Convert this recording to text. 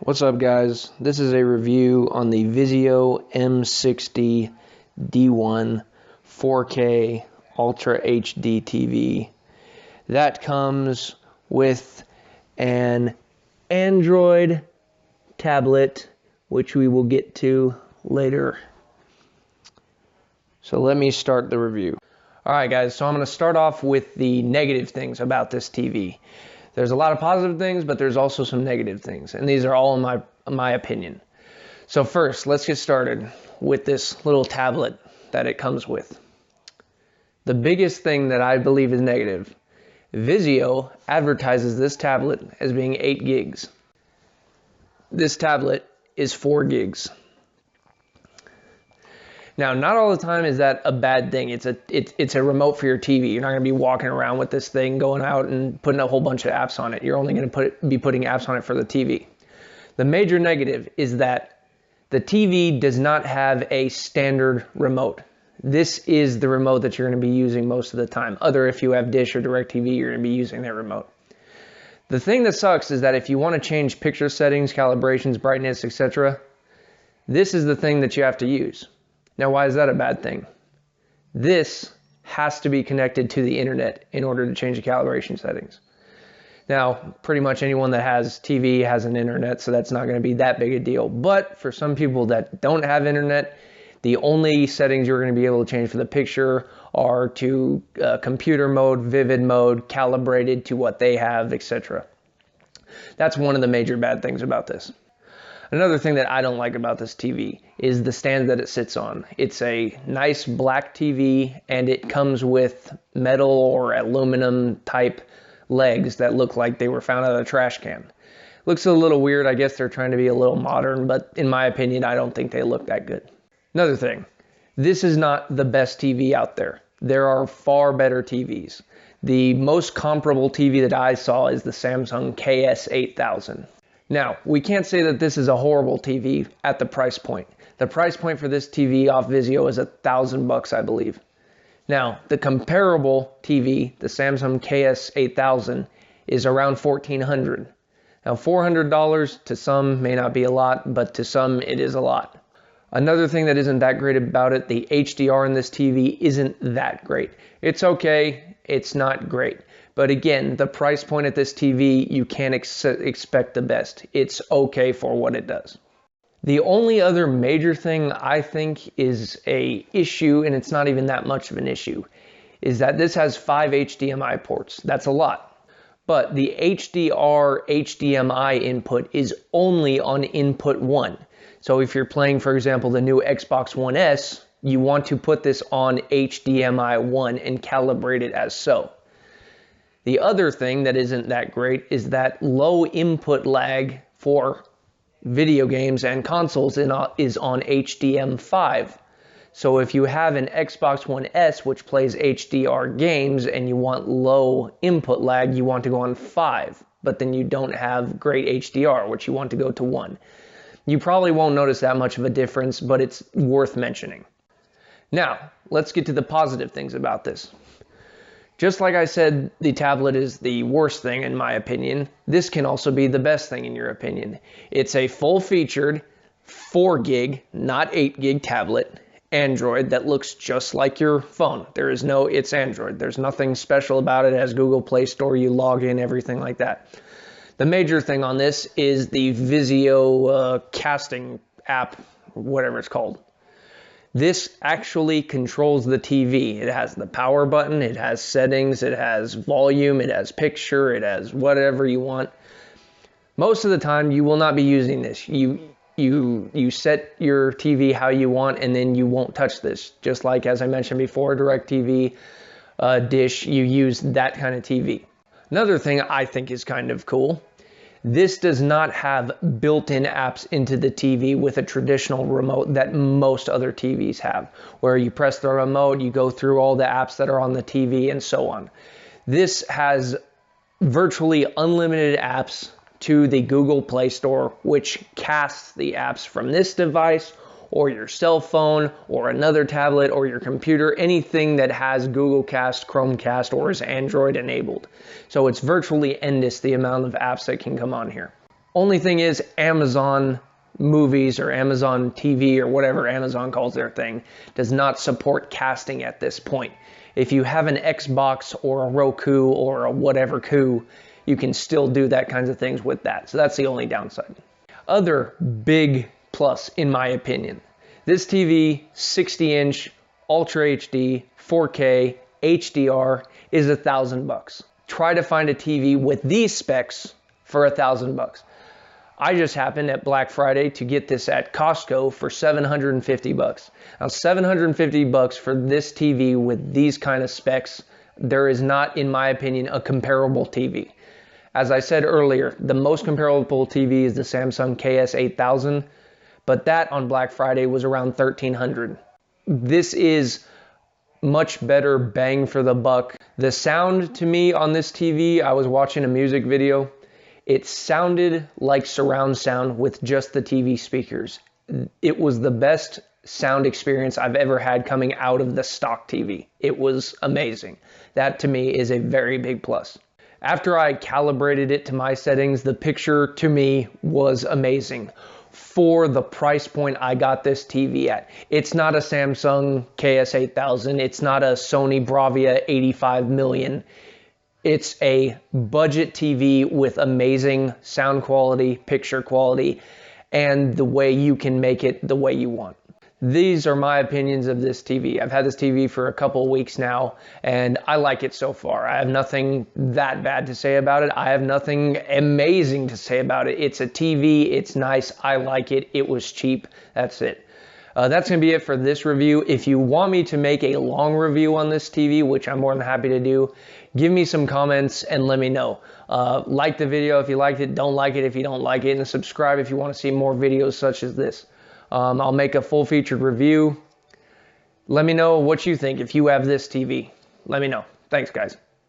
What's up, guys? This is a review on the VIZIO M60-D1 4K Ultra HD TV that comes with an Android tablet, which we will get to later. So let me start the review. Alright guys, so I'm going to start off with the negative things about this TV. There's a lot of positive things, but there's also some negative things, and these are all in my opinion. So first, let's get started with this little tablet that it comes with. The biggest thing that I believe is negative, VIZIO advertises this tablet as being 8 gigs. This tablet is 4 gigs. Now, not all the time is that a bad thing. It's a remote for your TV. You're not going to be walking around with this thing, going out and putting a whole bunch of apps on it. You're only going to be putting apps on it for the TV. The major negative is that the TV does not have a standard remote. This is the remote that you're going to be using most of the time. If you have Dish or DirecTV, you're going to be using that remote. The thing that sucks is that if you want to change picture settings, calibrations, brightness, etc., this is the thing that you have to use. Now, why is that a bad thing? This has to be connected to the internet in order to change the calibration settings. Now, pretty much anyone that has TV has an internet, so that's not going to be that big a deal. But for some people that don't have internet, the only settings you're going to be able to change for the picture are to computer mode, vivid mode, calibrated to what they have, etc. That's one of the major bad things about this. Another thing that I don't like about this TV is the stand that it sits on. It's a nice black TV, and it comes with metal or aluminum type legs that look like they were found out of a trash can. Looks a little weird. I guess they're trying to be a little modern, but in my opinion, I don't think they look that good. Another thing, this is not the best TV out there. There are far better TVs. The most comparable TV that I saw is the Samsung KS8000. Now, we can't say that this is a horrible TV at the price point. The price point for this TV off VIZIO is $1,000, I believe. Now, the comparable TV, the Samsung KS8000, is around $1,400. Now, $400 to some may not be a lot, but to some it is a lot. Another thing that isn't that great about it, the HDR in this TV isn't that great. It's okay, it's not great. But again, the price point at this TV, you can't expect the best. It's okay for what it does. The only other major thing I think is an issue, and it's not even that much of an issue, is that this has 5 HDMI ports. That's a lot. But the HDR HDMI input is only on input 1. So if you're playing, for example, the new Xbox One S, you want to put this on HDMI 1 and calibrate it as so. The other thing that isn't that great is that low input lag for video games and consoles is on HDM5. So if you have an Xbox One S which plays HDR games and you want low input lag, you want to go on 5, but then you don't have great HDR, which you want to go to 1. You probably won't notice that much of a difference, but it's worth mentioning. Now, let's get to the positive things about this. Just like I said, the tablet is the worst thing in my opinion. This can also be the best thing in your opinion. It's a full-featured 4 gig, not 8 gig tablet, Android that looks just like your phone. It's Android. There's nothing special about it. It has Google Play Store, you log in, everything like that. The major thing on this is the VIZIO casting app, whatever it's called. This actually controls the TV. It has the power button, it has settings, it has volume, it has picture, it has whatever you want. Most of the time you will not be using this. You set your TV how you want, and then you won't touch this. Just like, as I mentioned before, DirecTV, Dish, you use that kind of TV. Another thing I think is kind of cool, this does not have built-in apps into the TV with a traditional remote that most other TVs have, where you press the remote, you go through all the apps that are on the TV and so on. This has virtually unlimited apps to the Google Play Store, which casts the apps from this device or your cell phone or another tablet or your computer, anything that has Google Cast, Chromecast, or is Android enabled. So it's virtually endless the amount of apps that can come on here. Only thing is, Amazon Movies or Amazon TV or whatever Amazon calls their thing does not support casting at this point. If you have an Xbox or a Roku or a whatever coup, you can still do that kinds of things with that. So that's the only downside. Other big plus, in my opinion, this TV, 60-inch, Ultra HD, 4K, HDR, is $1,000. Try to find a TV with these specs for $1,000. I just happened at Black Friday to get this at Costco for $750. Now, $750 for this TV with these kind of specs, there is not, in my opinion, a comparable TV. As I said earlier, the most comparable TV is the Samsung KS8000, but that on Black Friday was around $1,300. This is much better bang for the buck. The sound to me on this TV, I was watching a music video, it sounded like surround sound with just the TV speakers. It was the best sound experience I've ever had coming out of the stock TV. It was amazing. That to me is a very big plus. After I calibrated it to my settings, the picture to me was amazing for the price point I got this TV at. It's not a Samsung KS8000. It's not a Sony Bravia 85 million. It's a budget TV with amazing sound quality, picture quality, and the way you can make it the way you want. These are my opinions of this TV. I've had this TV for a couple of weeks now, and I like it so far. I have nothing that bad to say about it. I have nothing amazing to say about it. It's a TV. It's nice. I like it. It was cheap. That's it. That's going to be it for this review. If you want me to make a long review on this TV, which I'm more than happy to do, give me some comments and let me know. Like the video if you liked it, don't like it if you don't like it, and subscribe if you want to see more videos such as this. I'll make a full featured review. Let me know what you think if you have this TV. Let me know. Thanks, guys.